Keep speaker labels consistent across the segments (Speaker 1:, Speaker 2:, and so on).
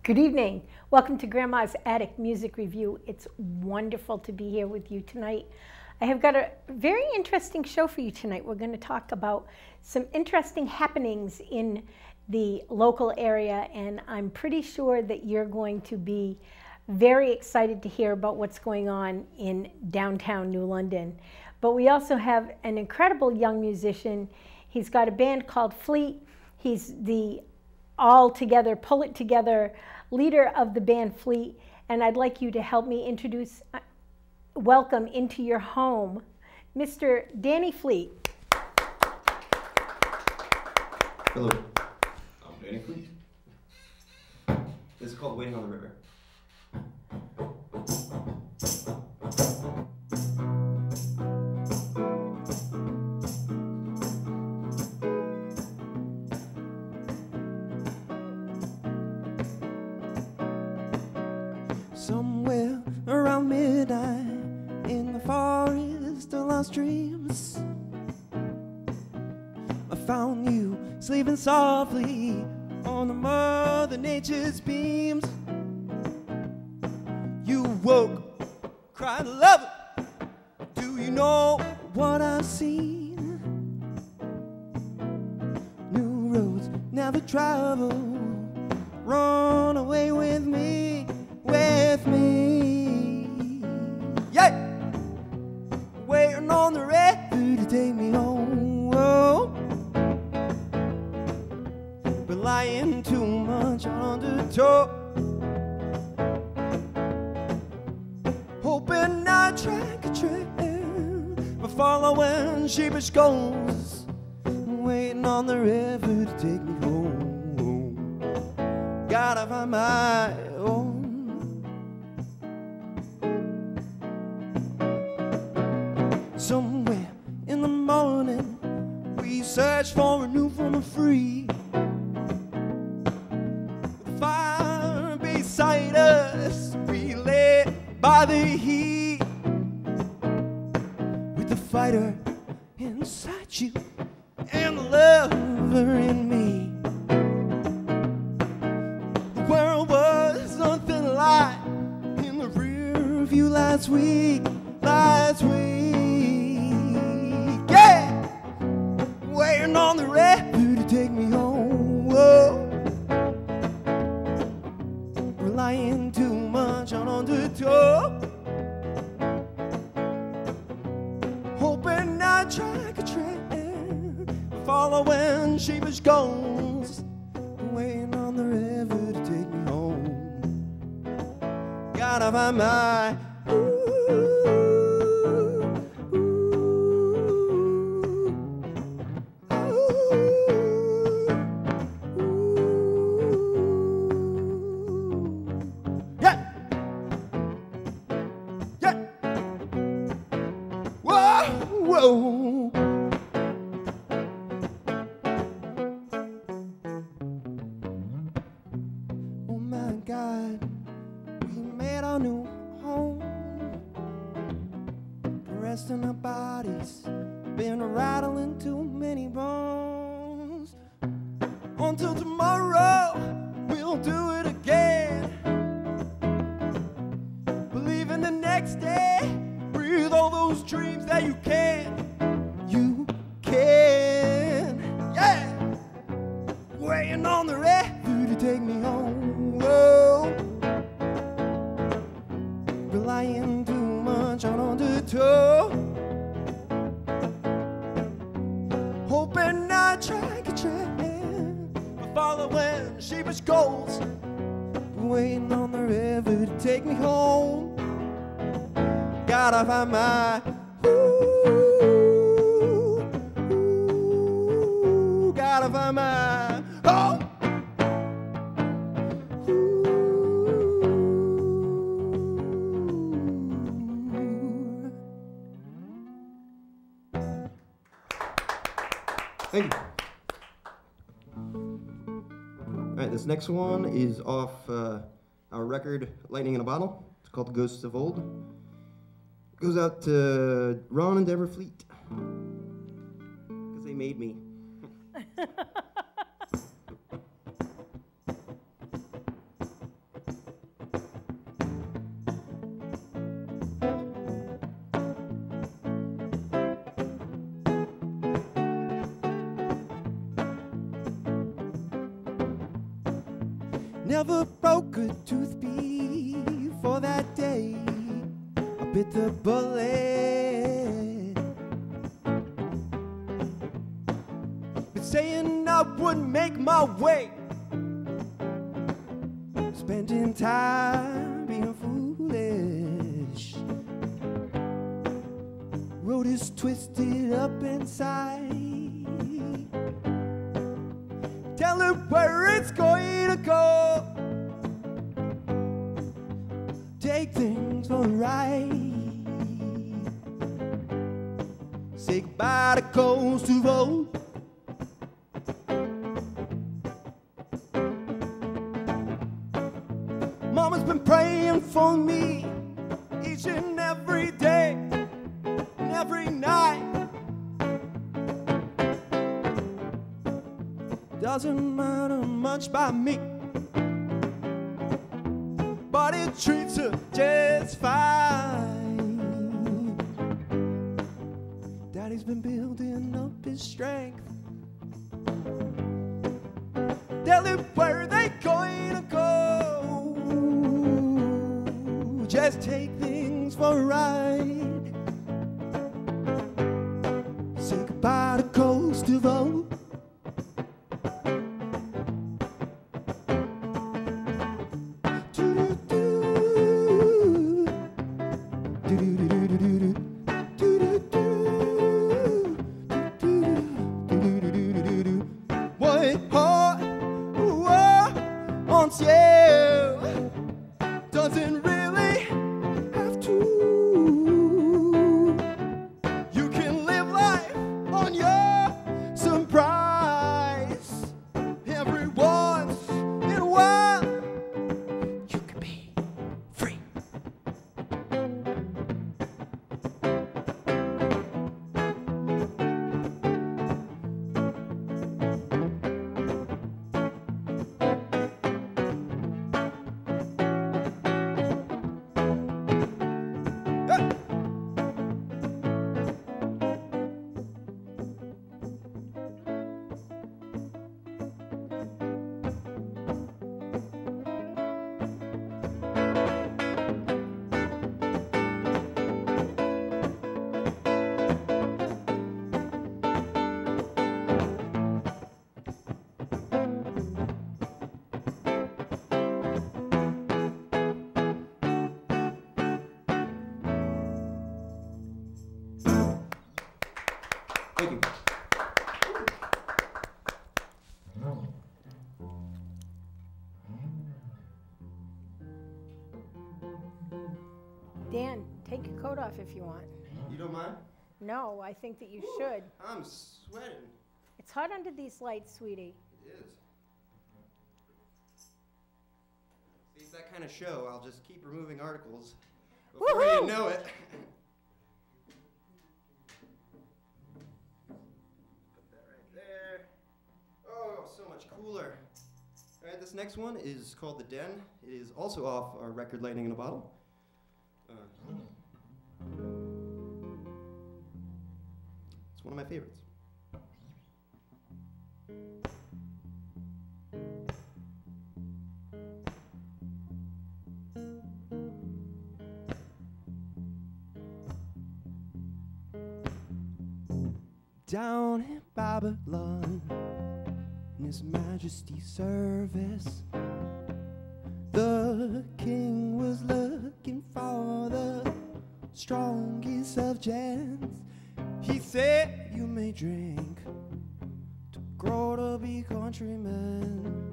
Speaker 1: Good evening. Welcome to Grandma's Attic Music Review. It's wonderful to be here with you tonight. I have got a very interesting show for you tonight. We're going to talk about some interesting happenings in the local area, and I'm pretty sure that you're going to be very excited to hear about what's going on in downtown New London. But we also have an incredible young musician. He's got a band called Fleet. He's the all-together, pull-it-together leader of the band Fleet, and I'd like you to help me introduce, welcome into your home, Mr. Danny Fleet.
Speaker 2: Hello, I'm Danny Fleet. This is called Waiting on the River.
Speaker 3: Somewhere around midnight in the forest of lost dreams, I found you sleeping softly on the Mother Nature's beams. You woke, cried love. Do you know what I've seen? New roads never travel. Run away with me. Yeah, waiting on the river to take me home. Whoa. Relying too much on undertow, hoping I track a trail, but following sheepish goals, waiting on the river to take me home. Gotta find my own. Somewhere in the morning, we search for a new form of free. With a fire beside us, we lay by the heat. With the fighter inside you and the lover in me. The world was nothing like in the rear view last week. Waiting on the river to take me home. Whoa. Relying too much on undertow, hoping I track a trail, following sheepish goals, waiting on the river to take me home. Gotta find my whoa. Oh my God, we made our new home, resting our bodies, been rattling too many bones. Until tomorrow, we'll do it again. Believe in the next day, breathe all those dreams that you can. You can, yeah. Waiting on the river to take me home. Whoa. Relying too much on undertow, hoping I track a trail, but following sheepish goals, waiting on the river to take me home. Gotta find my gotta find my home.
Speaker 2: Thank you. Alright, this next one is off our record Lightning in a Bottle. It's called Ghosts of Old. Goes out to Ron and Deborah Fleet, because they made me.
Speaker 3: Never broke a tooth before that day I bit the bullet. Been saying I would make my way, spending time being foolish. Road is twisted up inside. Tell it where it's going to go. Take things for a ride. Say goodbye to coastal road. Mama's been praying for me each and every day and every night. Doesn't matter much by me, but it treats her just fine. Daddy's been building up his strength. Tell him where they going to go. Just take things for a ride. Say goodbye to coastal road. Doesn't really have to. You can live life on your surprise. Every once in a while, you can be free.
Speaker 2: Thank you.
Speaker 1: Dan, take your coat off if you want.
Speaker 2: You don't mind?
Speaker 1: No, I think that you should.
Speaker 2: I'm sweating.
Speaker 1: It's hot under these lights, sweetie.
Speaker 2: It is. See, it's that kind of show. I'll just keep removing articles before
Speaker 1: Woohoo!
Speaker 2: you know it. Put that right there. Oh, so much cooler. All right, this next one is called The Den. It is also off our record Lightning in a Bottle. It's one of my favorites.
Speaker 3: Down in Babylon, in His Majesty's service, the king was looking for the strongest of gents. He said, you may drink to grow to be countrymen,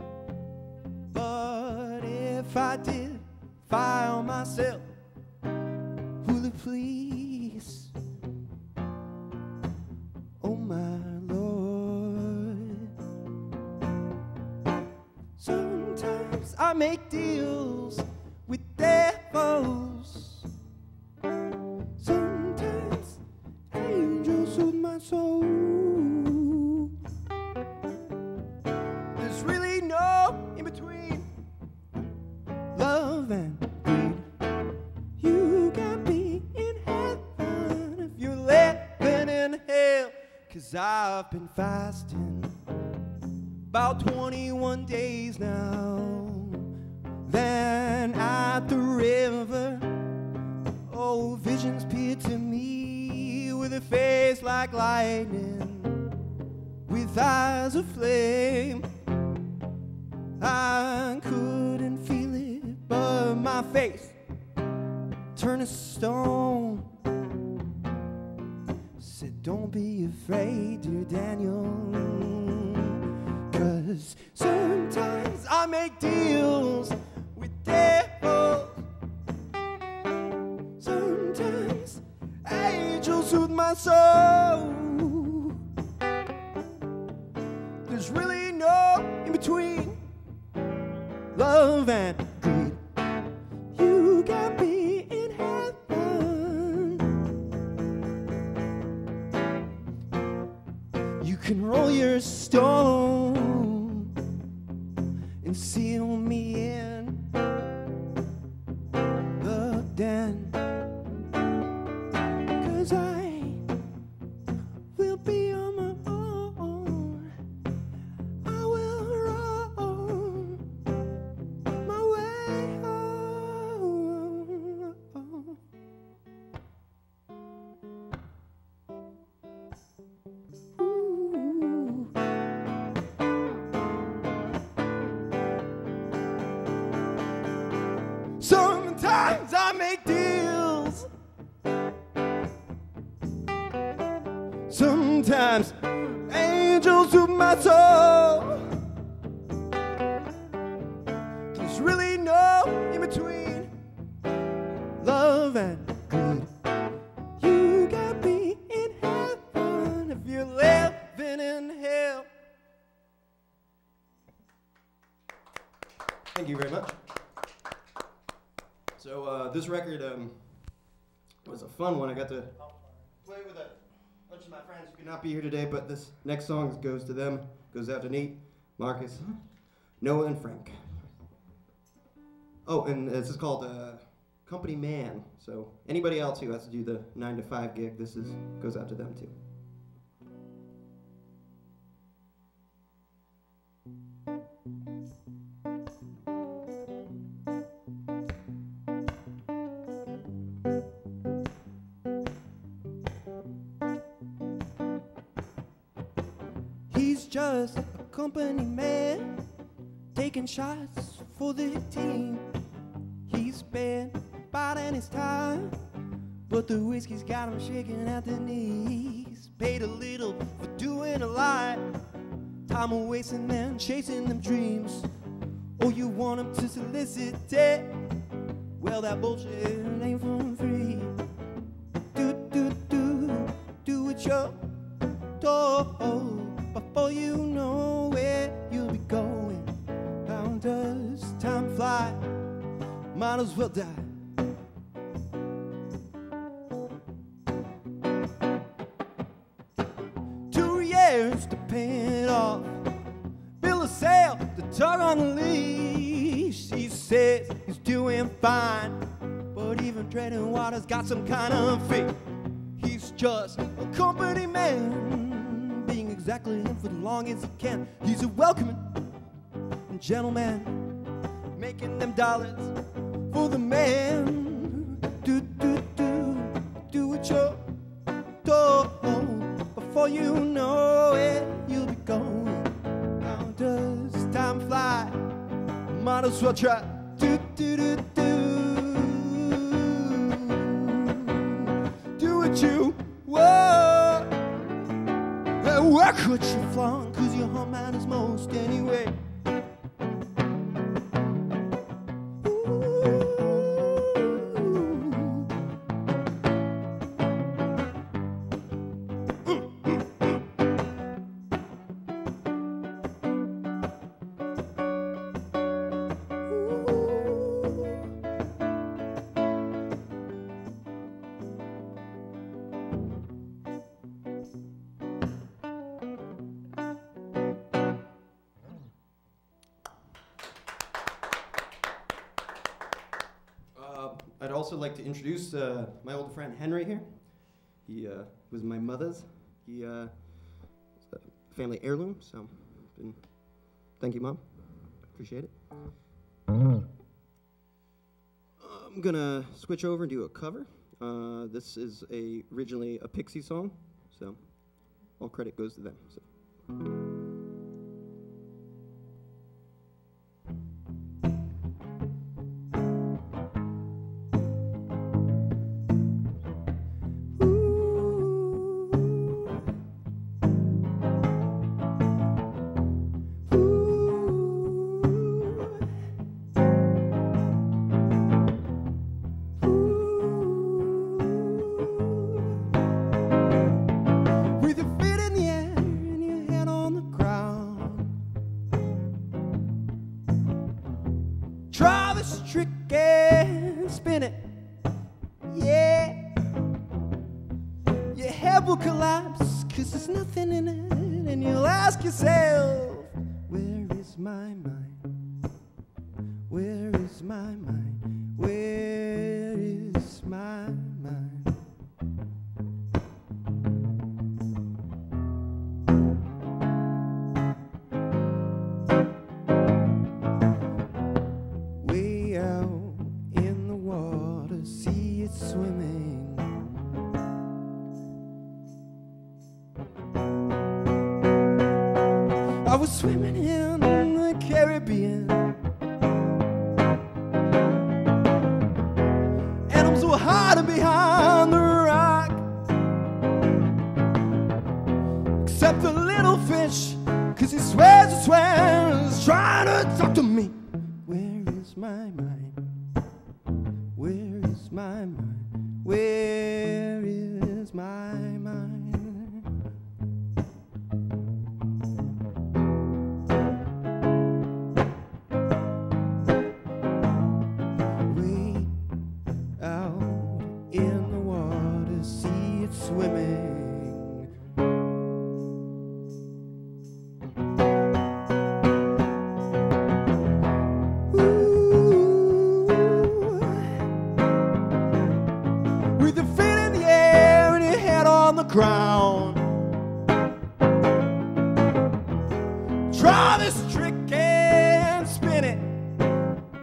Speaker 3: but if I did find myself, will it please? Oh my Lord, sometimes I make deals with devils, sometimes angels soothe my soul. There's really no in between love and greed. You got me in heaven if you're living in hell. 'Cause I've been fasting about 21 days now. stand at the river. Oh, visions appeared to me with a face like lightning, with eyes of flame. I couldn't feel it, but my face turned to stone. Said, don't be afraid, dear Daniel, 'cause sometimes I make deals with devils. Sometimes angels soothe my soul. There's really no in between love and greed. You got me in heaven. You can roll your stone and seal me in the den, 'cause I will be on my own. I will roll my way home. Ooh. Sometimes I make deals. Sometimes angels soothe my soul. There's really no in between love and greed. You got me in heaven if you're living in hell.
Speaker 2: Thank you very much. So this record was a fun one. I got to play with a bunch of my friends who could not be here today, but this next song goes to them, goes out to Nate, Marcus, Noah, and Frank. Oh, and this is called Company Man. So anybody else who has to do the 9 to 5 gig, this goes out to them too.
Speaker 3: He's just a company man, taking shots for the team. He's been biding his time, but the whiskey's got him shaking at the knees. Paid a little for doing a lot, time of wasting them, chasing them dreams. Oh, you want him to solicit it? Well, that bullshit ain't for free. Do it your told. Before you know where you'll be going, how does time fly? Might as well die. 2 years to pay it off. Bill of sale, the tug on the leash. He says he's doing fine, but even treading water's got some kind of fee. He's just a company man, being exactly him for the long as he can. He's a welcoming gentleman, making them dollars for the man. Do it your door. Before you know it, you'll be going. How does time fly? Might as well try. Do what you want. And where could you flaunt? 'Cause your heart matters most anyway.
Speaker 2: I'd also like to introduce my old friend Henry here. He was my mother's. He is a family heirloom, so thank you, Mom. Appreciate it. I'm gonna switch over and do a cover. This is originally a Pixie song, so all credit goes to them. So.
Speaker 3: Try this trick and spin it, yeah. Your head will collapse, 'cause there's nothing in it. And you'll ask yourself, where is my mind? Where is my mind? Where is my mind? Swimming. I was swimming in the Caribbean. And I'm so hiding behind the rock. Except the little fish, 'cause he swears and swears, trying to talk to me. Where is my mind? Where is my mind? Where is my mind? Way out in the water, see it swimming. Ground. Try this trick and spin it,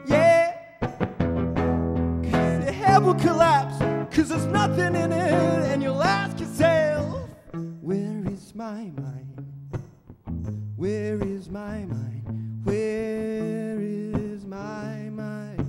Speaker 3: yeah. 'Cause the head will collapse, 'cause there's nothing in it. And you'll ask yourself, where is my mind? Where is my mind? Where is my mind?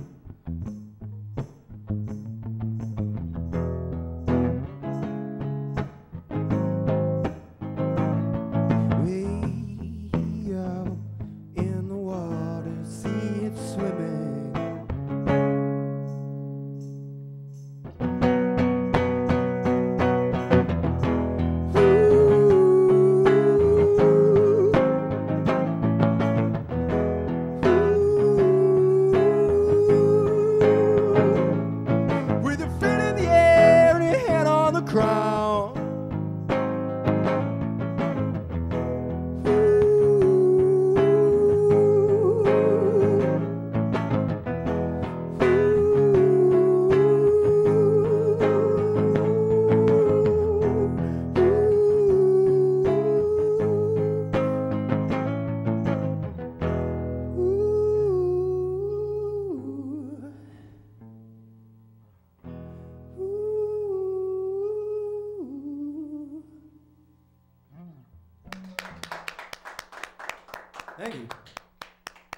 Speaker 3: Thank you.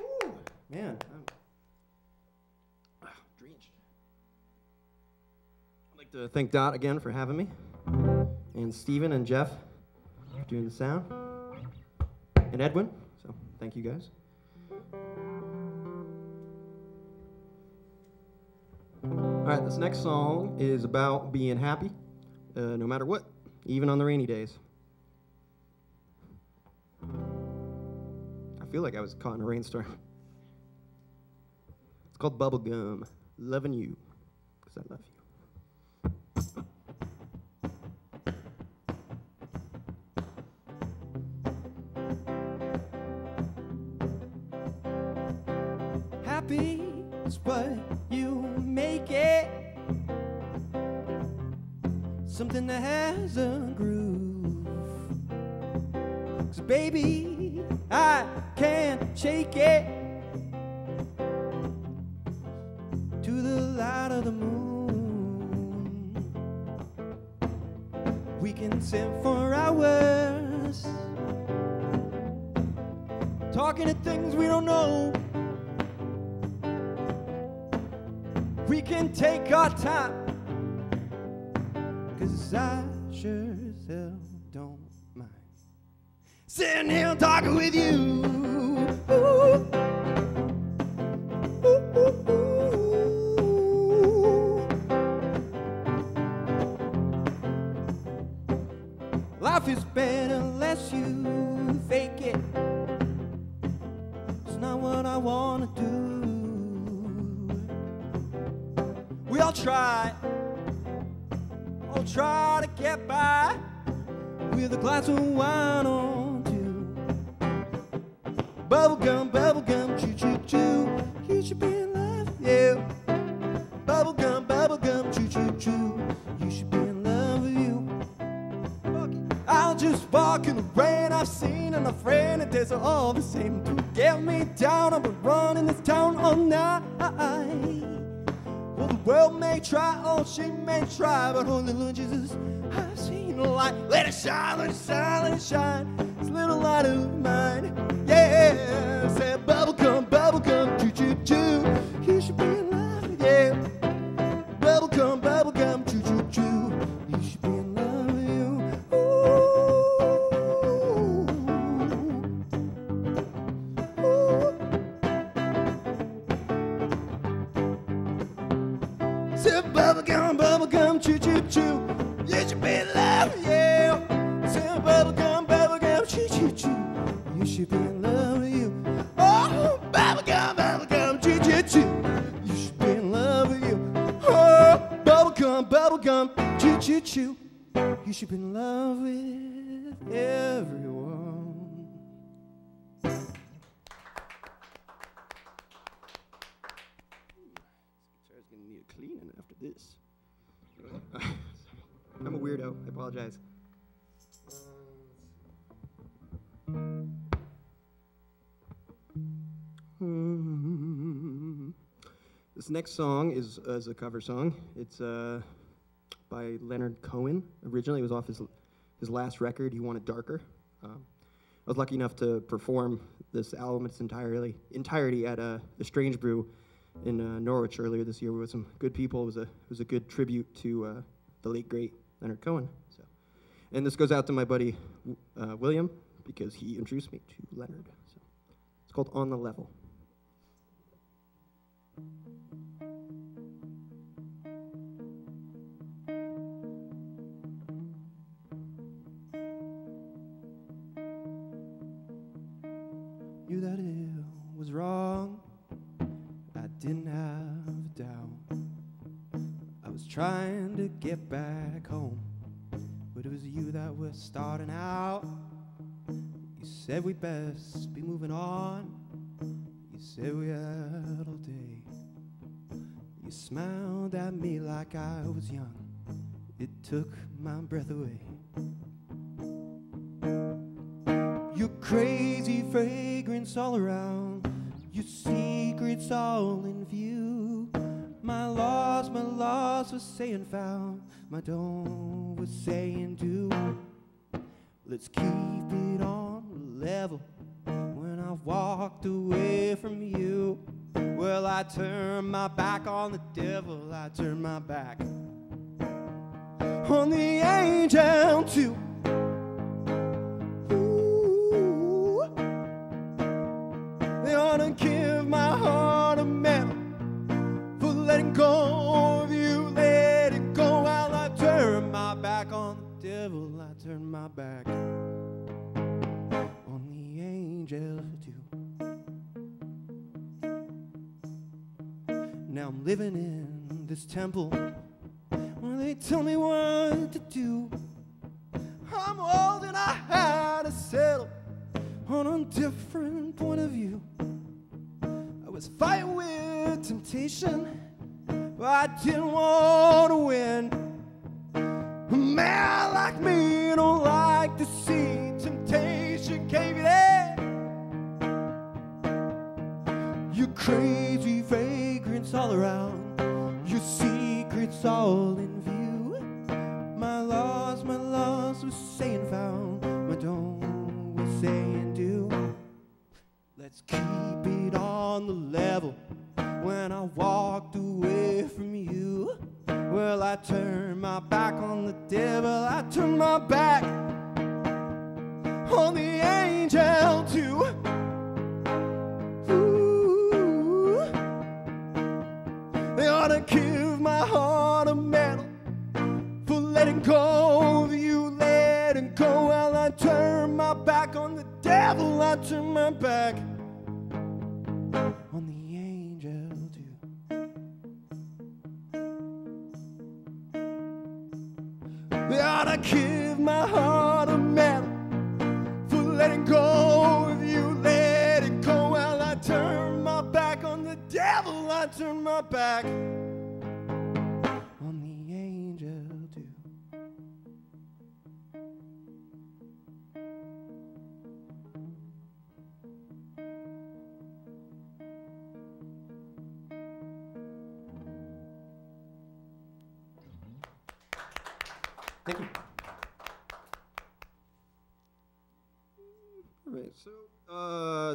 Speaker 3: Ooh, man, I'm drenched. I'd like to thank Dot again for having me, and Steven and Jeff for doing the sound, and Edwin, so thank you guys. All right, this next song is about being happy, no matter what, even on the rainy days. I feel like I was caught in a rainstorm. It's called Bubblegum, Loving You, because I love you. Happy is what you make it, something that has a groove. 'Cause baby, I can't shake it to the light of the moon. We can sit for hours, talking at things we don't know. We can take our time, 'cause I sure as hell don't mind sitting here talking with you. Ooh. Ooh, ooh, ooh. Life is better unless you fake it. It's not what I want to do. We all try to get by with a glass of wine or two. Bubblegum, bubblegum, choo choo choo. You should be in love, yeah. Bubblegum, bubblegum, choo choo choo. You should be in love with you. I'll just walk in the rain. I've seen and a friend and days are all the same. To get me down, I've been running this town all night. Well, the world may try, oh, she may try, but only Lord Jesus, I've seen the light. Let it shine, let it shine, let it shine. This little light of mine, yeah. Say bubblegum, bubblegum, choo choo choo. You should be in love, yeah. Bubblegum, bubblegum, choo choo choo. You should be in love with you. Ooh. Ooh. Say bubblegum, bubblegum, choo choo choo. You should be in love, yeah. Say bubblegum, bubblegum, choo choo choo. You should be in love with you. Oh, bubblegum, bubblegum, choo choo choo. You should be in love with you. Oh, bubblegum, bubblegum, choo choo choo. You should be in love with everyone.
Speaker 2: Guitar's gonna need a cleaning after this. I'm a weirdo. I apologize. This next song is a cover song. It's by Leonard Cohen. Originally, it was off his last record. He wanted darker. I was lucky enough to perform this album in its entirety at the Strange Brew in Norwich earlier this year with some good people. It was a good tribute to the late great Leonard Cohen. So, and this goes out to my buddy William because he introduced me to Leonard. So it's called On the Level.
Speaker 3: Knew that it was wrong. I didn't have a doubt. I was trying to get back home, but it was you that was starting out. You said we best be moving on. You said we had all day. You smiled at me like I was young. It took my breath away. Your crazy fragrance all around, your secrets all in view. My loss was saying found, my don't was saying do. Let's keep it on the level. When I walked away from you, well, I turned my back on the devil. I turned my back on the angel too. They ought to give my heart a medal for letting go of you, let it go. While I turn my back on the devil, I turn my back on the angel too. Now I'm living in this temple where they tell me what to do. I'm old and I had to settle on a different point of view. I was fighting with temptation, but I didn't want to win. A man like me don't like to see temptation cave it in. Your crazy fragrance all around, your secret it's all in view. My laws was saying found. My don't was saying do. Let's keep it on the level. When I walked away from you, well, I turned my back on the devil. I turned my back on the angel too. Ooh, they ought to give my heart a medal for letting go of you, letting go. Well, I turned my back on the devil. I turned my back on the angel too. They ought to give my heart a medal for letting go of you, letting go. Well, I turned my back on the devil. I turned my back on the angel too.
Speaker 2: Thank you. All right, so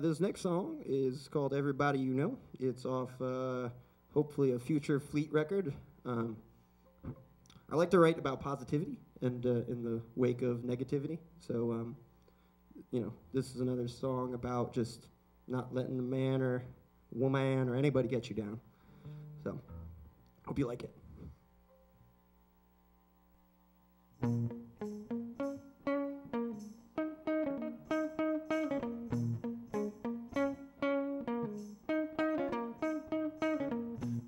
Speaker 2: this next song is called Everybody You Know. It's off hopefully a future Fleet record. I like to write about positivity and in the wake of negativity. So, you know, this is another song about just not letting a man or woman or anybody get you down. So, hope you like it.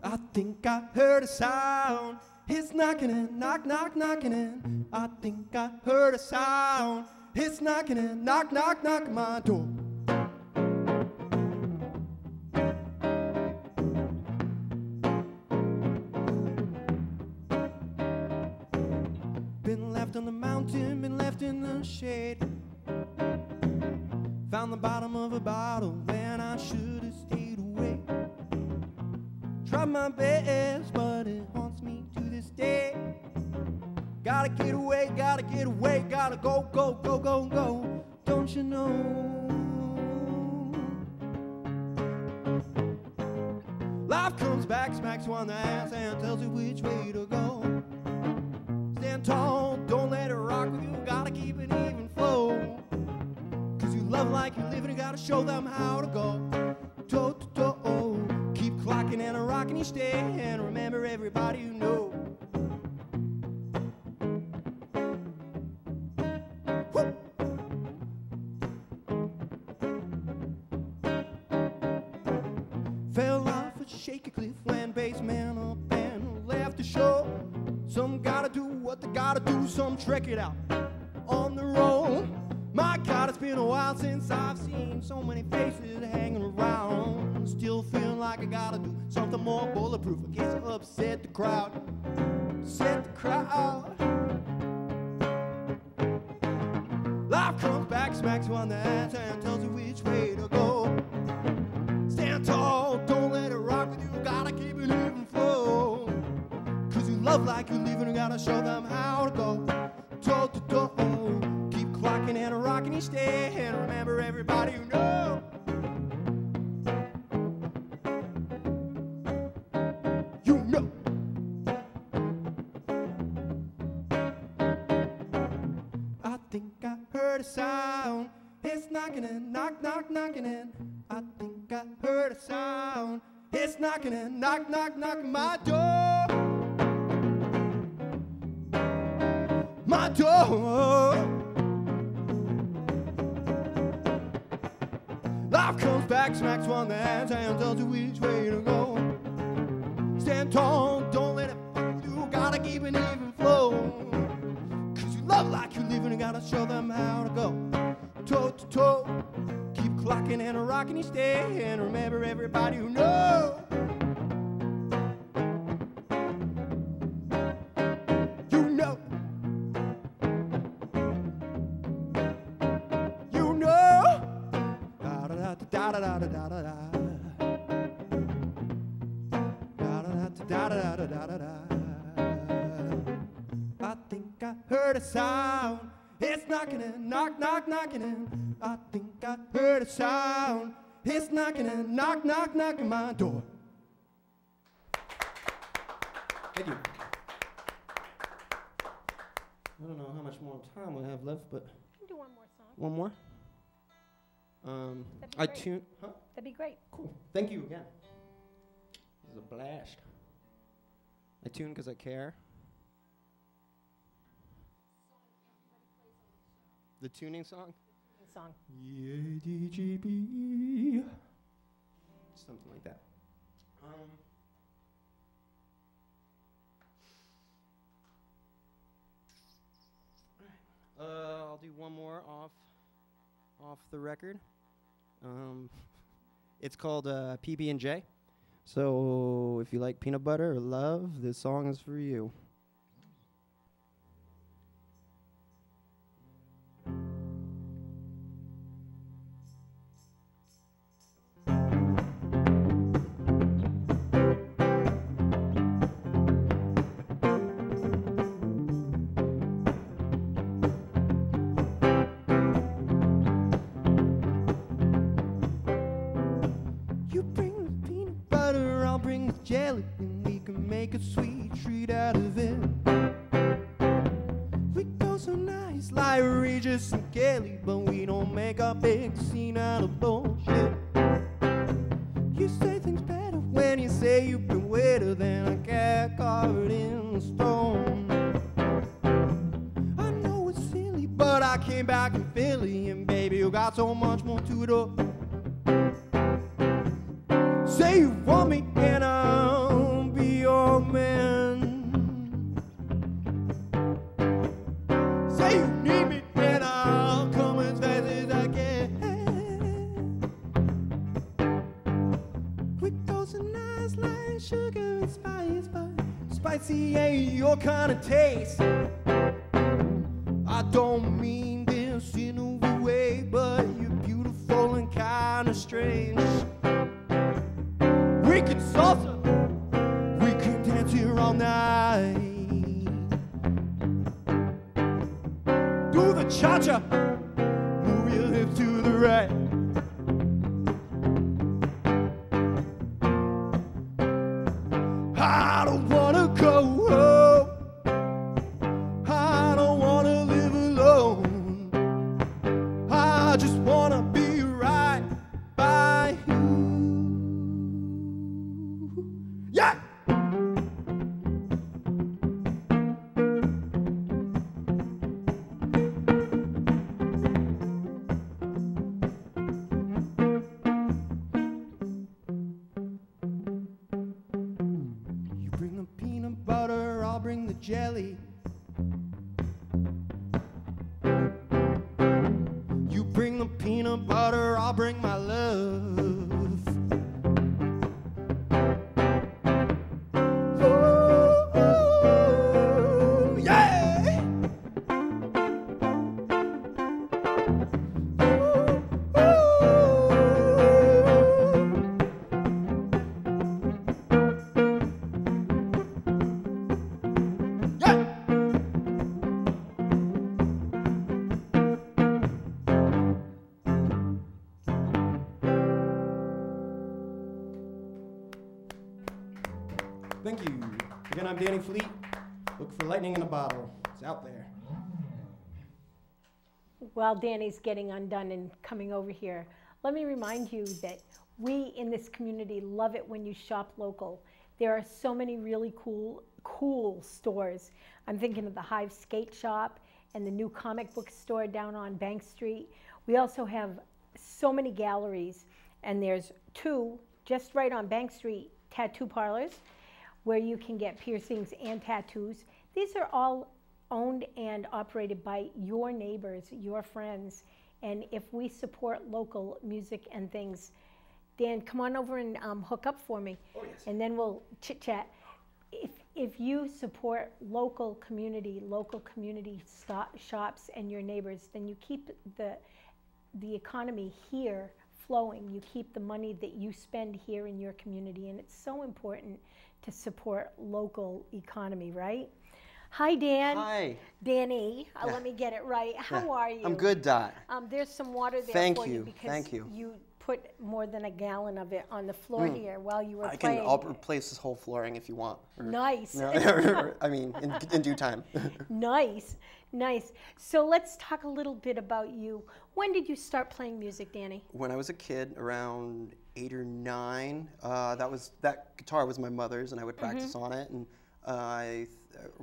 Speaker 3: I think I heard a sound. It's knocking in, knock, knock, knocking in. I think I heard a sound. It's knocking in, knock, knock, knock my door. Been left on the mountain, been left in the shade. Found the bottom of a bottle when I should have stayed away. Tried my best, but it haunts me to this day. Gotta get away, gotta get away, gotta go, go, go, go, go. Don't you know? Life comes back, smacks you on the ass, and tells you which way to go. Stand tall, don't let it rock with you, gotta keep it even flow. Cause you love like you live and you gotta show them how to go. Toe to toe, keep clocking and a rocking each day, and remember everybody you know. Woo! Fell off a shaky cliff when bass man up and left the show. Some gotta do what they gotta do, some trek it out on the road. My God, it's been a while since I've seen so many faces hanging around. Still feeling like I gotta do something more bulletproof in case I upset the crowd. Set the crowd. Life comes back, smacks you on the ass, and tells you which way to go. Stand tall, don't let it rock with you, gotta keep it even flow. Cause you love like you live and you gotta show them how to go. Toe to toe, keep clocking and rocking each day, and remember everybody you know. You know. I think I heard a sound. It's knocking in, knock, knock, knocking in. I think I heard a sound. It's knocking in, knock, knock, knocking my door. My door. Life comes back, smacks you on the hands, and tells you which way to go. Stand tall, don't let it fuck with you, gotta keep an even flow. Cause you love like you live and you gotta show them how to go. Toe to toe, keep clocking and rocking each day, and remember everybody you know. You know. You know. Da da da da da da da da da. Da da da da da da da da. I heard a sound. It's knocking and knock, knock, knocking and I think I heard a sound. It's knocking and knock, knock, knocking my door.
Speaker 2: Thank you. I don't know how much more time we have left, but
Speaker 1: We can do one more song.
Speaker 2: one more.
Speaker 1: That'd be
Speaker 2: I
Speaker 1: great.
Speaker 2: tune. Huh?
Speaker 1: That'd be great.
Speaker 2: Cool. Thank you again. This is a blast. I tune because I care. The tuning song?
Speaker 1: Song.
Speaker 3: Yeah, DGB.
Speaker 2: Something like that. I'll do one more off the record. It's called PB&J. So if you like peanut butter or love, this song is for you.
Speaker 3: You bring the peanut butter, I'll bring the jelly, and we can make a sweet treat out of it. We go so nice like Regis and Kelly, but we don't make a big scene out of bullshit. You say things better when you say you've been wetter than a cat covered in stone. I know it's silly, but I came back in Philly, and baby, you got so much more to do. Say you want me and I'll be your man. Say you need me and I'll come as fast as I can. With those nice like sugar and spice, but spicy ain't your kind of taste. I don't mean this in a weird way, but you're beautiful and kind of strange. We can salsa, we can dance here all night. Do the cha-cha, move your hips to the right. I don't wanna go home, I don't wanna live alone, I just wanna be right by you. Yeah! You bring the peanut butter, I'll bring the jelly. You bring the peanut butter, I'll bring my love. Ooh, yeah! Yeah!
Speaker 2: Thank you. Again, I'm Danny Fleet. Look for lightning in a bottle. It's out there.
Speaker 1: While Danny's getting undone and coming over here, let me remind you that we in this community love it when you shop local. There are so many really cool stores. I'm thinking of the Hive Skate Shop and the new comic book store down on Bank Street. We also have so many galleries, and there's two just right on Bank Street tattoo parlors where you can get piercings and tattoos. These are all owned and operated by your neighbors, your friends, and if we support local music and things, Dan, come on over and hook up for me, and then we'll chit-chat. If you support local community shops and your neighbors, then you keep the economy here flowing. You keep the money that you spend here in your community, and it's so important to support local economy, right? Hi, Dan.
Speaker 4: Hi.
Speaker 1: Danny. Let me get it right. How are you?
Speaker 4: I'm good, Dot.
Speaker 1: There's some water there
Speaker 4: Thank
Speaker 1: for you
Speaker 4: you.
Speaker 1: because
Speaker 4: Thank you.
Speaker 1: you put more than a gallon of it on the floor here while you were
Speaker 4: I
Speaker 1: playing.
Speaker 4: can. I'll replace this whole flooring if you want.
Speaker 1: Nice.
Speaker 4: No, I mean, in due time.
Speaker 1: Nice, nice. So let's talk a little bit about you. When did you start playing music, Danny?
Speaker 4: When I was a kid, around 8 or 9, that guitar was my mother's, and I would practice on it. And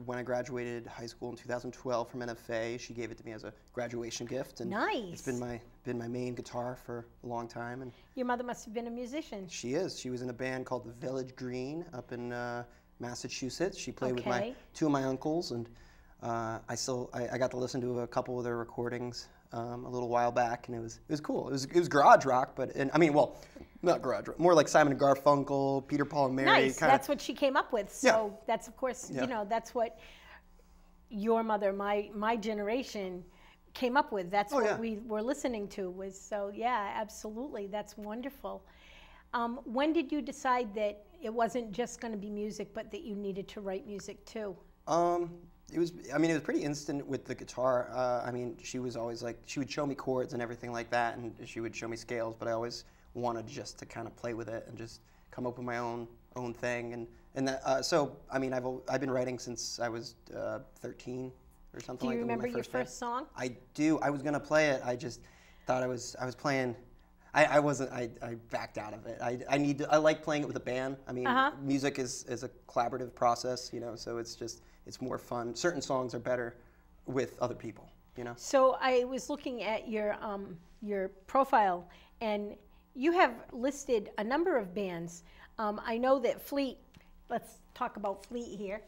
Speaker 4: when I graduated high school in 2012 from NFA, she gave it to me as a graduation gift. And
Speaker 1: Nice.
Speaker 4: It's been my main guitar for a long time. And
Speaker 1: Your mother must have been a musician.
Speaker 4: she is. She was in a band called the Village Green up in Massachusetts. She played with
Speaker 1: Okay.
Speaker 4: two of my uncles, and I got to listen to a couple of their recordings a little while back, and it was cool. It was garage rock, not garage rock, more like Simon and Garfunkel, Peter, Paul and Mary.
Speaker 1: Nice. That's what she came up with. So that's, of course,
Speaker 4: Yeah.
Speaker 1: that's what your mother, my generation, came up with. That's what we were listening to. Absolutely. That's wonderful. When did you decide that it wasn't just going to be music, but that you needed to write music too?
Speaker 4: It was pretty instant with the guitar. She was always like, she would show me chords and everything like that, and she would show me scales, but I always wanted just to kind of play with it and just come up with my own thing. I've been writing since I was 13 or something like that.
Speaker 1: Do you remember your first song?
Speaker 4: I do. I was gonna play it. I just thought I was playing. I wasn't. I backed out of it. I like playing it with a band. I mean, music is a collaborative process, so it's more fun. Certain songs are better with other people,
Speaker 1: So I was looking at your profile, and you have listed a number of bands. I know that Fleet. Let's talk about Fleet here.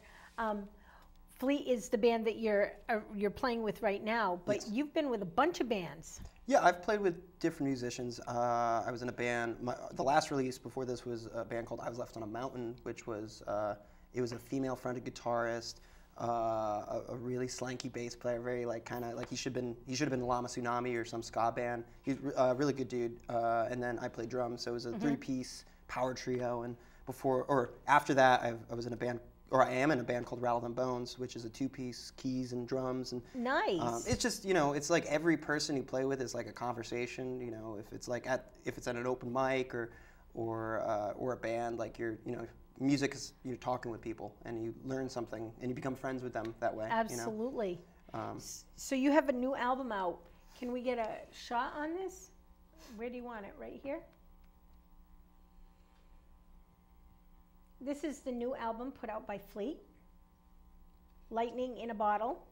Speaker 1: Fleet is the band that you're playing with right now, but
Speaker 4: Yes.
Speaker 1: you've been with a bunch of bands.
Speaker 4: Yeah, I've played with different musicians. I was in a band. The last release before this was a band called I Was Left on a Mountain, which was it was a female-fronted guitarist, a really slanky bass player, very he should have been Lama Tsunami or some ska band. He's a really good dude. And then I played drums, so it was a three-piece power trio. And after that, I was in a band. Or I am in a band called Rattle Them Bones, which is a two-piece keys and drums. And
Speaker 1: Nice.
Speaker 4: it's just it's like every person you play with is like a conversation. If it's at an open mic or a band, like music is you're talking with people and you learn something and you become friends with them that way.
Speaker 1: Absolutely. So you have a new album out. Can we get a shot on this? Where do you want it? Right here? This is the new album put out by Fleet. Lightning in a Bottle.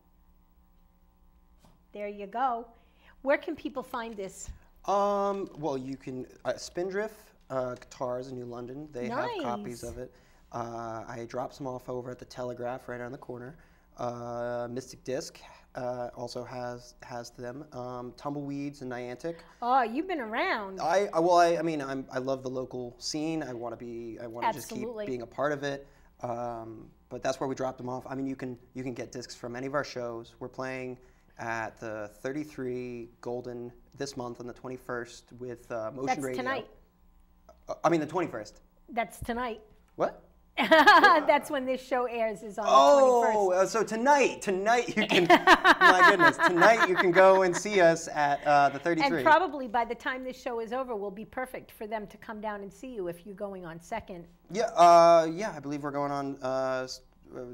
Speaker 1: There you go. Where can people find this?
Speaker 4: Well, you can Spindrift Guitars in New London. They have copies of it. I dropped some off over at the Telegraph right on the corner. Mystic Disc also has them. Tumbleweeds and Niantic.
Speaker 1: Oh, you've been around.
Speaker 4: I love the local scene. I want to just keep being a part of it. But that's where we dropped them off. I mean, you can get discs from any of our shows. We're playing at the 33 Golden this month on the 21st with Motion Radio.
Speaker 1: That's tonight.
Speaker 4: The 21st.
Speaker 1: That's tonight.
Speaker 4: What?
Speaker 1: That's when this show airs, is on the 21st.
Speaker 4: So tonight you can, my goodness, tonight you can go and see us at the 33.
Speaker 1: And probably by the time this show is over, will be perfect for them to come down and see you if you're going on second.
Speaker 4: Yeah, I believe we're going on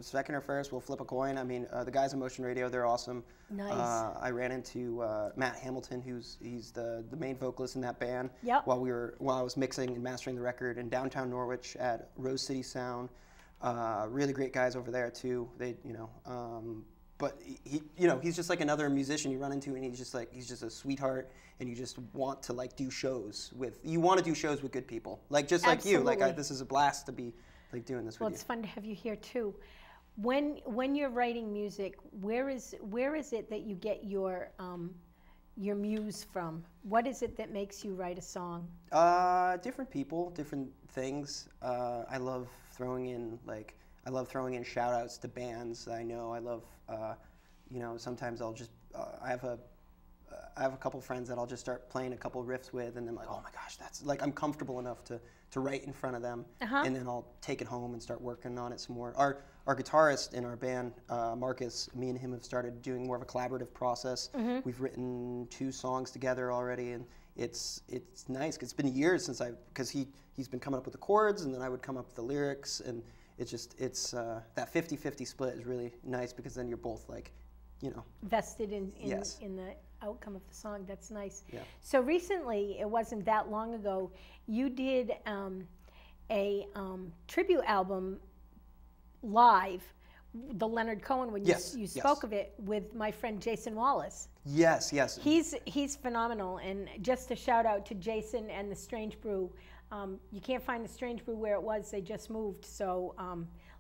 Speaker 4: second or first. We'll flip a coin. I mean, the guys at Motion Radio, they're awesome.
Speaker 1: Nice.
Speaker 4: I ran into Matt Hamilton, he's the main vocalist in that band.
Speaker 1: Yep.
Speaker 4: While I was mixing and mastering the record in downtown Norwich at Rose City Sound. Really great guys over there too. But he's just like another musician you run into, and he's just a sweetheart, and you just want to do shows with good people, like you. This is a blast to be doing this with you.
Speaker 1: Well, it's fun to have you here too. When you're writing music, where is it that you get your muse from? What is it that makes you write a song?
Speaker 4: Different people, different things. I love throwing in shout outs to bands I know. I love sometimes I'll just I have a couple friends that I'll just start playing a couple riffs with, and then oh my gosh, that's I'm comfortable enough to write in front of them, and then I'll take it home and start working on it some more. our guitarist in our band, Marcus, me and him have started doing more of a collaborative process. We've written 2 songs together already, and it's nice. It's been years since because he's been coming up with the chords, and then I would come up with the lyrics, and it's that 50-50 split is really nice because then you're both like, you know,
Speaker 1: vested in
Speaker 4: Yes.
Speaker 1: in the outcome of the song. That's nice.
Speaker 4: Yeah.
Speaker 1: So recently, it wasn't that long ago, you did a tribute album live, the Leonard Cohen, when
Speaker 4: Yes,
Speaker 1: you
Speaker 4: yes.
Speaker 1: spoke of it with my friend Jason Wallace.
Speaker 4: Yes, yes.
Speaker 1: He's phenomenal, and just a shout out to Jason and the Strange Brew. You can't find the Strange Brew where it was. They just moved, so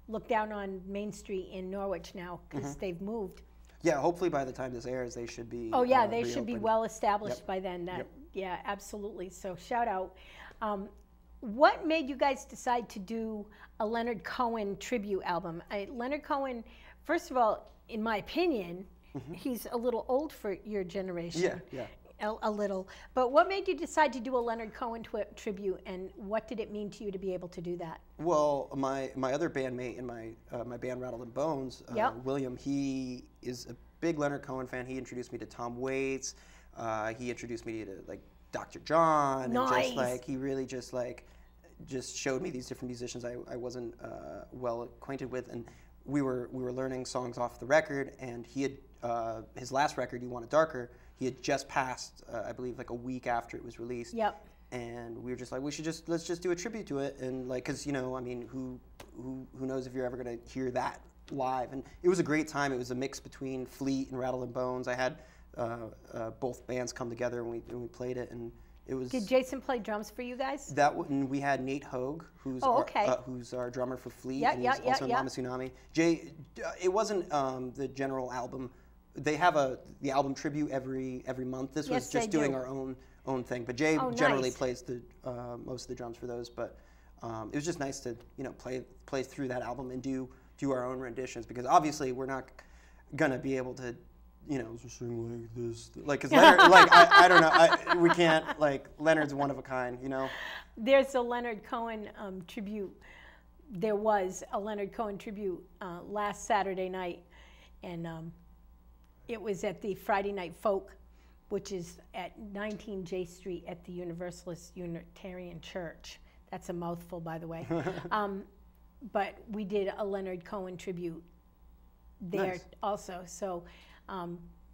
Speaker 1: look down on Main Street in Norwich now because they've moved.
Speaker 4: Yeah, hopefully by the time this airs, they should be.
Speaker 1: Oh yeah, they should be
Speaker 4: reopened.
Speaker 1: well established
Speaker 4: Yep.
Speaker 1: by then. That
Speaker 4: Yep.
Speaker 1: Yeah, absolutely. So shout out. What made you guys decide to do a Leonard Cohen tribute album? Leonard Cohen, first of all, in my opinion, he's a little old for your generation.
Speaker 4: Yeah, yeah.
Speaker 1: A little. But what made you decide to do a Leonard Cohen tribute, and what did it mean to you to be able to do that?
Speaker 4: Well, my other bandmate in my band Rattle and Bones,
Speaker 1: Yep.
Speaker 4: William, he is a big Leonard Cohen fan. He introduced me to Tom Waits. He introduced me to like Dr. John.
Speaker 1: Nice.
Speaker 4: And just like he really just showed me these different musicians I wasn't well acquainted with, and we were learning songs off the record. And he had his last record, You Want It Darker. He had just passed, I believe, like a week after it was released.
Speaker 1: Yep.
Speaker 4: And we were just like, let's just do a tribute to it, and like, cause you know, I mean, who knows if you're ever gonna hear that live? And it was a great time. It was a mix between Fleet and Rattle and Bones. I had both bands come together and we played it, and it was.
Speaker 1: Did Jason play drums for you guys?
Speaker 4: And we had Nate Hogue, who's who's our drummer for Fleet,
Speaker 1: Yeah,
Speaker 4: and
Speaker 1: yeah,
Speaker 4: he's
Speaker 1: yeah,
Speaker 4: also in
Speaker 1: yeah.
Speaker 4: Mama Tsunami. It wasn't the general album. They have the album tribute every month. This was
Speaker 1: Yes,
Speaker 4: just
Speaker 1: they
Speaker 4: doing
Speaker 1: do.
Speaker 4: our own thing. But Jay
Speaker 1: Oh,
Speaker 4: generally
Speaker 1: nice.
Speaker 4: plays the most of the drums for those. But it was just nice to play through that album and do our own renditions, because obviously we're not gonna be able to just sing like this, like, because Leonard, like I don't know, we can't, like, Leonard's one of a kind,
Speaker 1: There's a Leonard Cohen tribute. There was a Leonard Cohen tribute last Saturday night, and it was at the Friday Night Folk, which is at 19 J Street at the Universalist Unitarian Church. That's a mouthful, by the way. But we did a Leonard Cohen tribute there
Speaker 4: Nice.
Speaker 1: also. So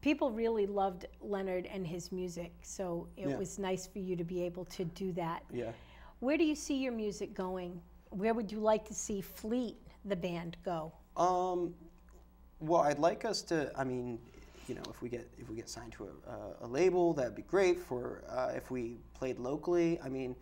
Speaker 1: people really loved Leonard and his music. So it was nice for you to be able to do that.
Speaker 4: Yeah.
Speaker 1: Where do you see your music going? Where would you like to see Fleet, the band, go?
Speaker 4: Well, I'd like us to. I mean, if we get signed to a label, that'd be great. For if we played locally, I mean,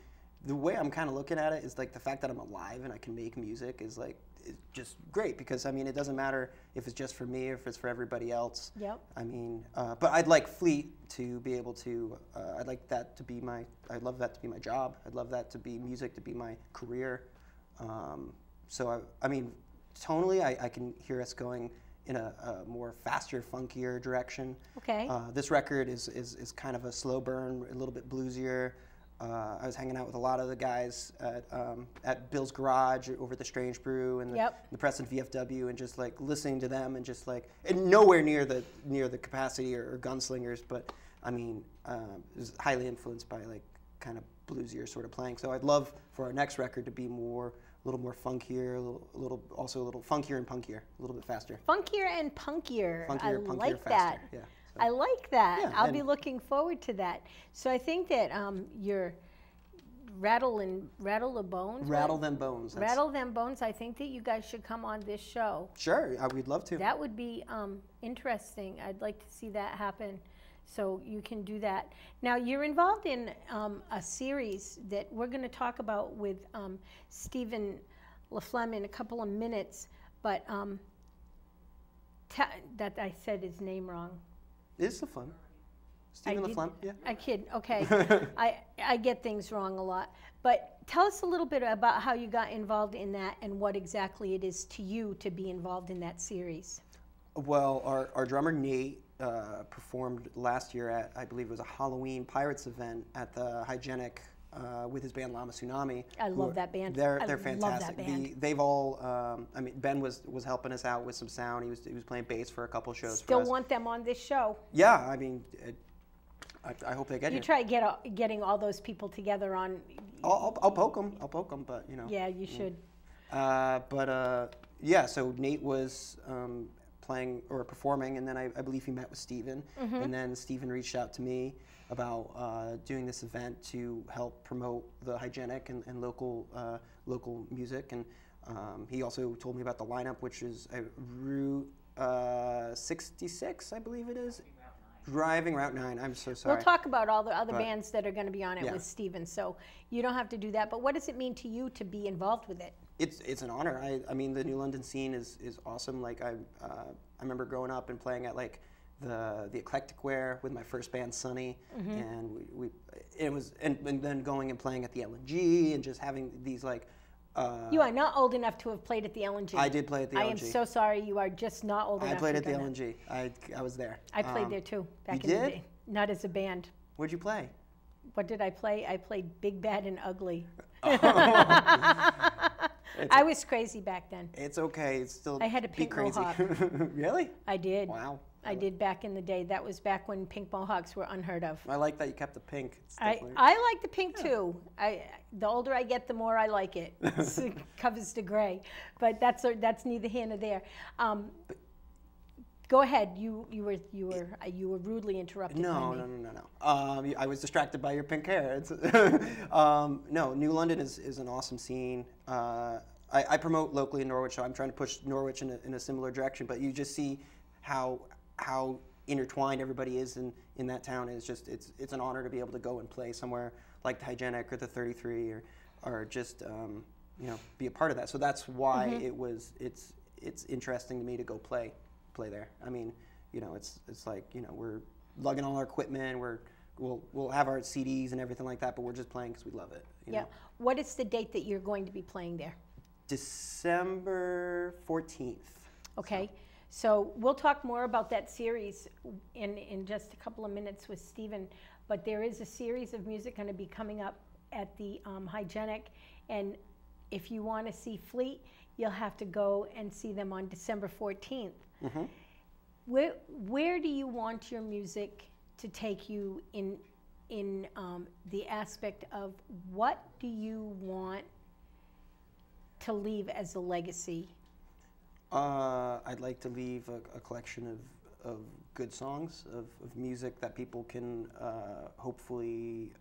Speaker 4: the way I'm kind of looking at it is like the fact that I'm alive and I can make music is like it's just great, because I mean, it doesn't matter if it's just for me or if it's for everybody else.
Speaker 1: Yep.
Speaker 4: I mean, but I'd like Fleet to be able to. I'd like that to be my. I'd love that to be my job. I'd love that to be music to be my career. So I mean, tonally, I can hear us going in a more faster, funkier direction.
Speaker 1: Okay.
Speaker 4: This record is kind of a slow burn, a little bit bluesier. I was hanging out with a lot of the guys at Bill's Garage over at the Strange Brew and the Preston VFW, and just like listening to them, and just like, and nowhere near the capacity or Gunslingers, but I mean, it was highly influenced by like kind of bluesier sort of playing. So I'd love for our next record to be a little more funkier, also a little funkier and punkier, a little bit faster.
Speaker 1: Funkier and punkier. I
Speaker 4: Punkier,
Speaker 1: like
Speaker 4: faster.
Speaker 1: that.
Speaker 4: Yeah.
Speaker 1: I like that.
Speaker 4: Yeah,
Speaker 1: I'll be looking forward to that. So I think that your Rattle the Bones.
Speaker 4: Rattle Them Bones.
Speaker 1: Rattle Them Bones. I think that you guys should come on this show.
Speaker 4: Sure, we'd love to.
Speaker 1: That would be interesting. I'd like to see that happen. So you can do that. Now you're involved in a series that we're going to talk about with Stephen LaFlemme in a couple of minutes, but that I said his name wrong.
Speaker 4: It's the fun. Stephen LaFlemme, yeah.
Speaker 1: I kid. Okay. I get things wrong a lot. But tell us a little bit about how you got involved in that and what exactly it is to you to be involved in that series.
Speaker 4: Well, our drummer Nate performed last year at, I believe it was a Halloween Pirates event at the Hygienic with his band Lama Tsunami.
Speaker 1: I love that band.
Speaker 4: They're
Speaker 1: I
Speaker 4: fantastic.
Speaker 1: love that band.
Speaker 4: They've all. I mean, Ben was helping us out with some sound. He was playing bass for a couple shows.
Speaker 1: Still
Speaker 4: for us.
Speaker 1: want them on this show.
Speaker 4: Yeah, I mean, I hope they get
Speaker 1: You
Speaker 4: here.
Speaker 1: try getting all those people together on.
Speaker 4: I'll poke them. I'll poke them, but you know.
Speaker 1: Yeah, you should.
Speaker 4: Yeah, so Nate was playing or performing, and then I believe he met with Steven, and then Steven reached out to me about doing this event to help promote the hygienic and local music, and he also told me about the lineup, which is Route 66, I believe it is. Driving Route 9. I'm so sorry.
Speaker 1: We'll talk about all the other bands that are going to be on it
Speaker 4: Yeah.
Speaker 1: with Steven, so you don't have to do that. But what does it mean to you to be involved with it?
Speaker 4: It's an honor. I mean, the New London scene is awesome. Like I remember growing up and playing at like the Eclectic Wear with my first band Sunny, and and then going and playing at the LNG and just having these like.
Speaker 1: You are not old enough to have played at the LNG.
Speaker 4: I did play at the LNG.
Speaker 1: I am so sorry. You are just not old enough.
Speaker 4: I played
Speaker 1: to
Speaker 4: at the
Speaker 1: go now.
Speaker 4: LNG. I was there.
Speaker 1: I played there too back
Speaker 4: you
Speaker 1: in the
Speaker 4: did?
Speaker 1: day. Not as a band.
Speaker 4: Where'd you play?
Speaker 1: What did I play? I played Big Bad and Ugly.
Speaker 4: Oh.
Speaker 1: I was crazy back then.
Speaker 4: It's okay. It's still.
Speaker 1: I had a
Speaker 4: be
Speaker 1: pink
Speaker 4: crazy.
Speaker 1: mohawk.
Speaker 4: Really?
Speaker 1: I did.
Speaker 4: Wow.
Speaker 1: I did back in the day. That was back when pink mohawks were unheard of.
Speaker 4: I like that you kept the pink. It's
Speaker 1: I
Speaker 4: definitely-
Speaker 1: like the pink too. The older I get, the more I like it. It covers the gray, but that's neither here nor there. Go ahead. You were rudely interrupted.
Speaker 4: No. I was distracted by your pink hair. It's no, New London is an awesome scene. I promote locally in Norwich, so I'm trying to push Norwich in a similar direction. But you just see how intertwined everybody is in that town. And it's an honor to be able to go and play somewhere like the Hygienic or the 33 or just be a part of that. So that's why it's interesting to me to go play there. I mean, it's like we're lugging all our equipment. We'll have our CDs and everything like that, but we're just playing because we love it. You know?
Speaker 1: What is the date that you're going to be playing there?
Speaker 4: December 14th.
Speaker 1: Okay. So we'll talk more about that series in just a couple of minutes with Steven, but there is a series of music going to be coming up at the Hygienic, and if you want to see Fleet, you'll have to go and see them on December 14th.
Speaker 4: Mm-hmm.
Speaker 1: Where do you want your music to take you in the aspect of what do you want to leave as a legacy?
Speaker 4: I'd like to leave a collection of good songs, of music that people can hopefully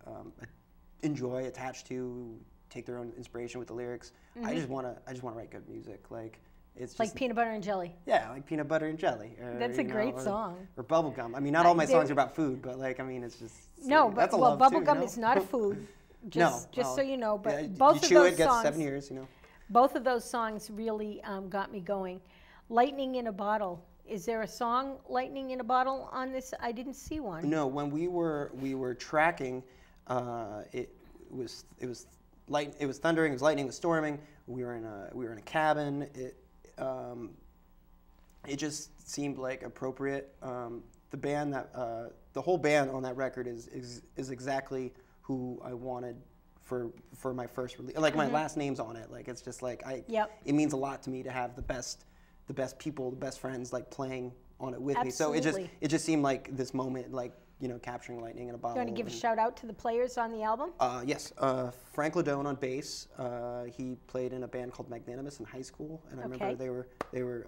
Speaker 4: enjoy, attach to, take their own inspiration with the lyrics. I just want to write good music. Like it's just,
Speaker 1: like Peanut Butter and Jelly.
Speaker 4: Yeah, like Peanut Butter and Jelly.
Speaker 1: That's a great song.
Speaker 4: Or Bubblegum. I mean, not all my songs are about food, but like, I mean, it's just
Speaker 1: no, but
Speaker 4: that's a
Speaker 1: well,
Speaker 4: love too,
Speaker 1: Bubblegum is not a food. Just so you know, but
Speaker 4: yeah,
Speaker 1: both
Speaker 4: you
Speaker 1: of
Speaker 4: chew
Speaker 1: those
Speaker 4: it, gets
Speaker 1: songs,
Speaker 4: 7 years,
Speaker 1: both of those songs really got me going. Lightning in a Bottle. Is there a song "Lightning in a Bottle" on this? I didn't see one.
Speaker 4: No, when we were tracking, it was thundering, it was lightning, it was storming. We were in a cabin. It just seemed like appropriate. The whole band on that record is exactly who I wanted for my first release. Like my last name's on it. Like it's just like it means a lot to me to have the best people, the best friends like playing on it with
Speaker 1: Absolutely.
Speaker 4: me. So it just seemed like this moment, like capturing lightning in a bottle.
Speaker 1: You want to give a shout out to the players on the album?
Speaker 4: Yes, Frank Ladone on bass. He played in a band called Magnanimous in high school, and I remember they were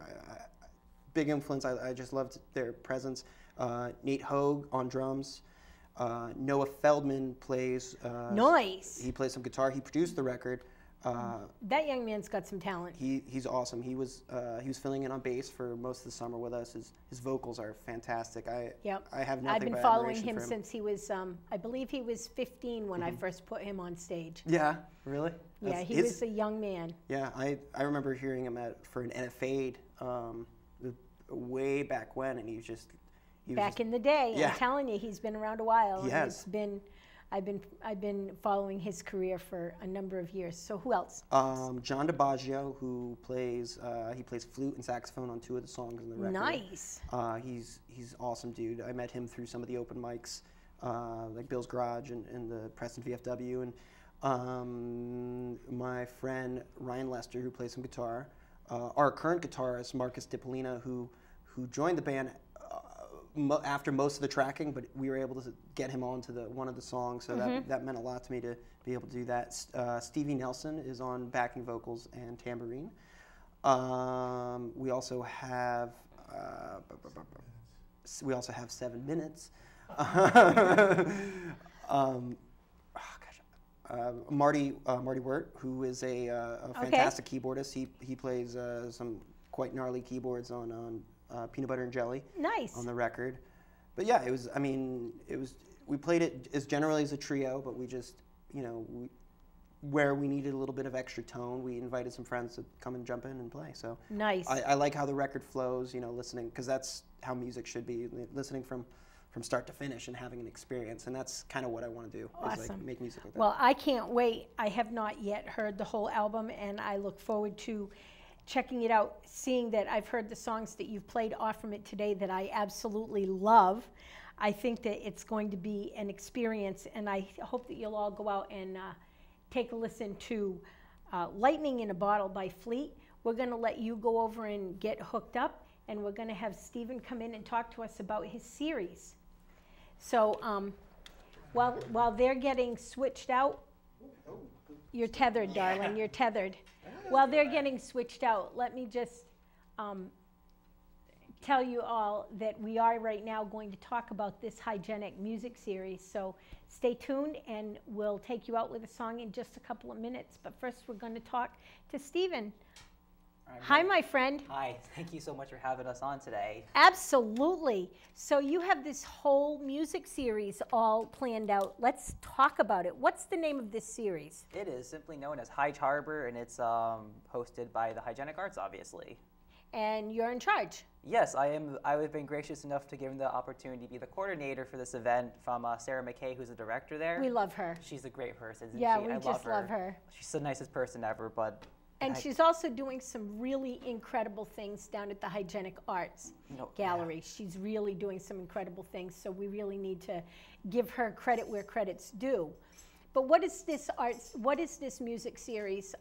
Speaker 4: big influence. I just loved their presence. Nate Hogue on drums. Noah Feldman plays.
Speaker 1: Nice.
Speaker 4: He plays some guitar. He produced the record.
Speaker 1: That young man's got some talent.
Speaker 4: He's awesome. He was filling in on bass for most of the summer with us. His vocals are fantastic. I have nothing
Speaker 1: I've been
Speaker 4: but
Speaker 1: following
Speaker 4: admiration
Speaker 1: him
Speaker 4: for
Speaker 1: since he was, I believe he was 15 when I first put him on stage.
Speaker 4: Yeah, really?
Speaker 1: Yeah, he was a young man.
Speaker 4: Yeah, I remember hearing him for an NFA way back when, and he was just
Speaker 1: back in the day.
Speaker 4: Yeah.
Speaker 1: I'm telling you, he's been around a while.
Speaker 4: He has.
Speaker 1: I've been following his career for a number of years. So who else?
Speaker 4: John DiBaggio, who plays flute and saxophone on 2 of the songs in the record.
Speaker 1: Nice.
Speaker 4: He's awesome, dude. I met him through some of the open mics. like Bill's Garage and the Preston VFW, and my friend Ryan Lester, who plays some guitar, our current guitarist Marcus DiPolina, who joined the band after most of the tracking, but we were able to get him onto one of the songs, so that meant a lot to me to be able to do that. Stevie Nelson is on backing vocals and tambourine. We also have 7 Minutes. Marty Wirt, who is a fantastic keyboardist. He plays some quite gnarly keyboards on Peanut Butter and Jelly.
Speaker 1: Nice.
Speaker 4: On the record. But yeah, we played it as generally as a trio, but we just, where we needed a little bit of extra tone, we invited some friends to come and jump in and play. So
Speaker 1: nice.
Speaker 4: I like how the record flows, listening, because that's how music should be, listening from start to finish and having an experience, and that's kind of what I want to do.
Speaker 1: Awesome.
Speaker 4: Is like make music like that.
Speaker 1: Well, I can't wait. I have not yet heard the whole album, and I look forward to checking it out, seeing that I've heard the songs that you've played off from it today that I absolutely love. I think that it's going to be an experience, and I hope that you'll all go out and take a listen to Lightning in a Bottle by Fleet. We're going to let you go over and get hooked up, and we're going to have Stephen come in and talk to us about his series. So while they're getting switched out, you're tethered, darling, you're tethered. While they're getting switched out, let me just tell you all that we are right now going to talk about this Hygienic music series. So stay tuned, and we'll take you out with a song in just a couple of minutes. But first, we're going to talk to Stephen. Hi, my friend.
Speaker 5: Hi, thank you so much for having us on today.
Speaker 1: Absolutely. So you have this whole music series all planned out. Let's talk about it. What's the name of this series?
Speaker 5: It is simply known as Hyde Harbor, and it's hosted by the Hygienic Arts, obviously.
Speaker 1: And you're in charge.
Speaker 5: Yes, I am. I've been gracious enough to give him the opportunity to be the coordinator for this event from Sarah McKay, who's the director there.
Speaker 1: We love her.
Speaker 5: She's a great person, isn't
Speaker 1: yeah,
Speaker 5: she?
Speaker 1: we just love her.
Speaker 5: She's the nicest person ever, but...
Speaker 1: And she's also doing some really incredible things down at the Hygienic Arts Gallery. Yeah. She's really doing some incredible things, so we really need to give her credit where credit's due. But what is this music series?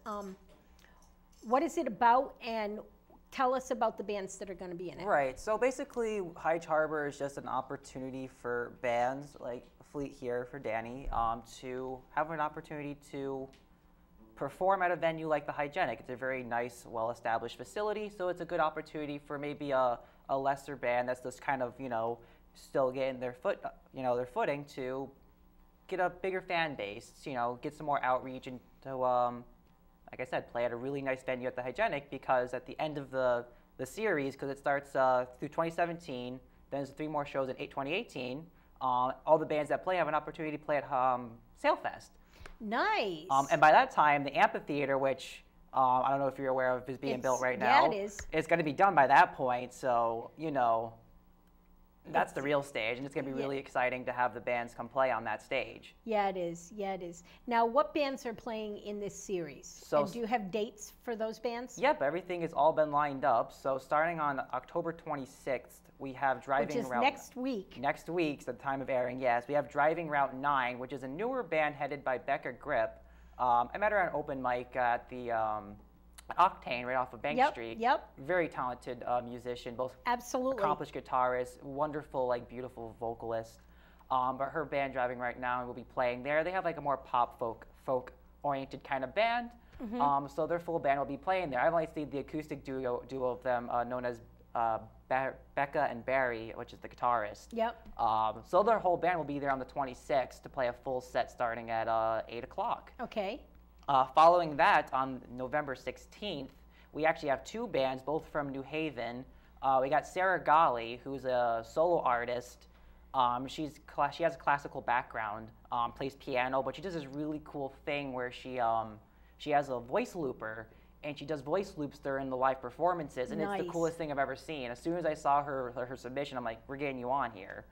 Speaker 1: What is it about, and tell us about the bands that are going to be in it.
Speaker 5: Right, so basically Hyde Harbor is just an opportunity for bands like Fleet here, for Danny, to have an opportunity to perform at a venue like the Hygienic. It's a very nice, well-established facility, so it's a good opportunity for maybe a lesser band that's just kind of, still getting their footing to get a bigger fan base, get some more outreach, and to, like I said, play at a really nice venue at the Hygienic, because at the end of the series, because it starts through 2017, then there's 3 more shows in 2018, all the bands that play have an opportunity to play at Sailfest.
Speaker 1: Nice.
Speaker 5: And by that time, the amphitheater, which I don't know if you're aware of, is being built right now.
Speaker 1: Yeah, it is.
Speaker 5: It's going to be done by that point, so, that's the real stage, and it's going to be really exciting to have the bands come play on that stage.
Speaker 1: Yeah, it is. Yeah, it is. Now, what bands are playing in this series? So, and do you have dates for those bands?
Speaker 5: Yep, everything has all been lined up. So starting on October 26th, we have Driving Route... Which is next week. Next week, the time of airing, yes. We have Driving Route 9, which is a newer band headed by Becca Grip. I met her at an open mic at the Octane right off of Bank Street. Yep. Very talented musician, both accomplished guitarist, wonderful, beautiful vocalist. But her band Driving Right Now will be playing there. They have a more pop folk oriented kind of band. Mm-hmm. So their full band will be playing there. I've only seen the acoustic duo of them known as Becca and Barry, which is the guitarist. Yep. So their whole band will be there on the 26th to play a full set starting at 8 o'clock. Okay. Following that, on November 16th, we actually have 2 bands, both from New Haven. We got Sarah Golly, who's a solo artist. She has a classical background, plays piano, but she does this really cool thing where she has a voice looper, and she does voice loops during the live performances, and it's the coolest thing I've ever seen. As soon as I saw her submission, I'm like, we're getting you on here.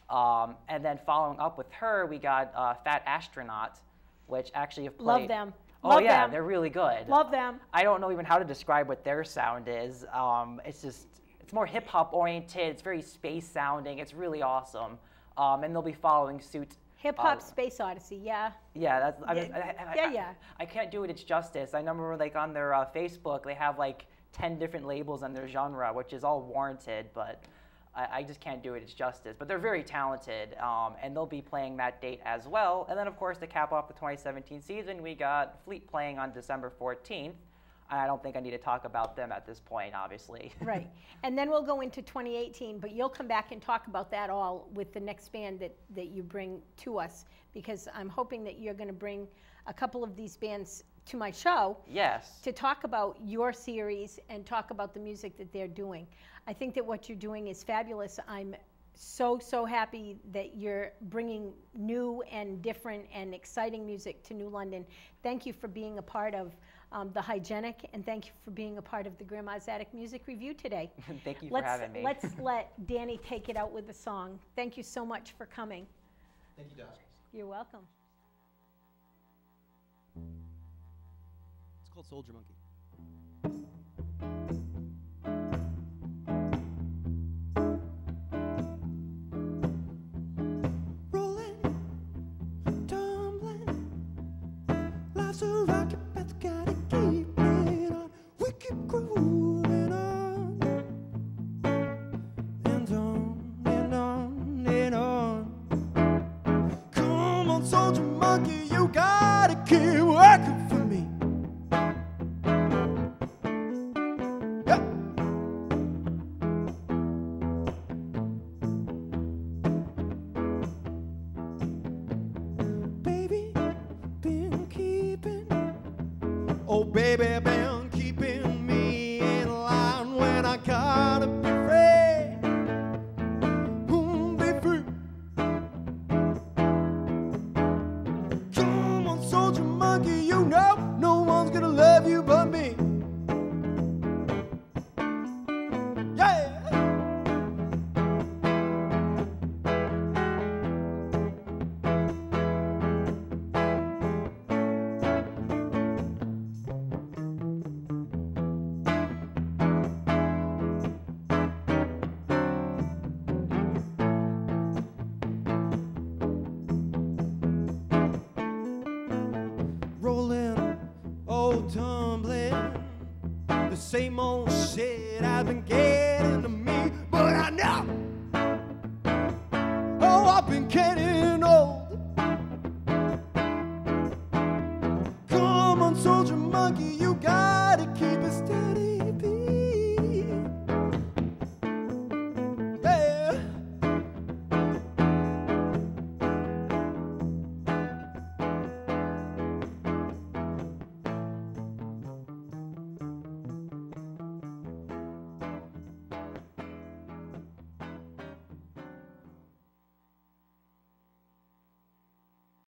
Speaker 5: And then following up with her, we got Fat Astronaut, which actually have played.
Speaker 1: Love them.
Speaker 5: Oh yeah, they're really good.
Speaker 1: Love them.
Speaker 5: I don't know even how to describe what their sound is. It's more hip hop oriented. It's very space sounding. It's really awesome. and they'll be following suit.
Speaker 1: Hip Hop Space Odyssey, yeah.
Speaker 5: Yeah, that's. I can't do it justice. I remember like on their Facebook, they have like 10 different labels on their genre, which is all warranted, but I just can't do it justice. But they're very talented, and they'll be playing that date as well. And then, of course, to cap off the 2017 season, we got Fleet playing on December 14th. I don't think I need to talk about them at this point, obviously.
Speaker 1: Right. And then we'll go into 2018, but you'll come back and talk about that all with the next band that you bring to us, because I'm hoping that you're going to bring a couple of these bands to my show.
Speaker 5: Yes.
Speaker 1: To talk about your series and talk about the music that they're doing. I think that what you're doing is fabulous. I'm so, so happy that you're bringing new and different and exciting music to New London. Thank you for being a part of The Hygienic, and thank you for being a part of the Grandma's Attic Music Review today.
Speaker 5: Thank you for having me.
Speaker 1: Let's let Danny take it out with a song. Thank you so much for coming.
Speaker 2: Thank you, Doc.
Speaker 1: You're welcome.
Speaker 4: It's called Soldier Monkey.
Speaker 3: Oh, baby, been keeping me in line when I gotta be free. Be free. Come on, soldier monkey, you know no one's gonna love you but me. Yeah. Rolling, oh tumbling, the same old shit I've been getting to me, but I know, oh, I've been getting old. Come on, soldier monkey,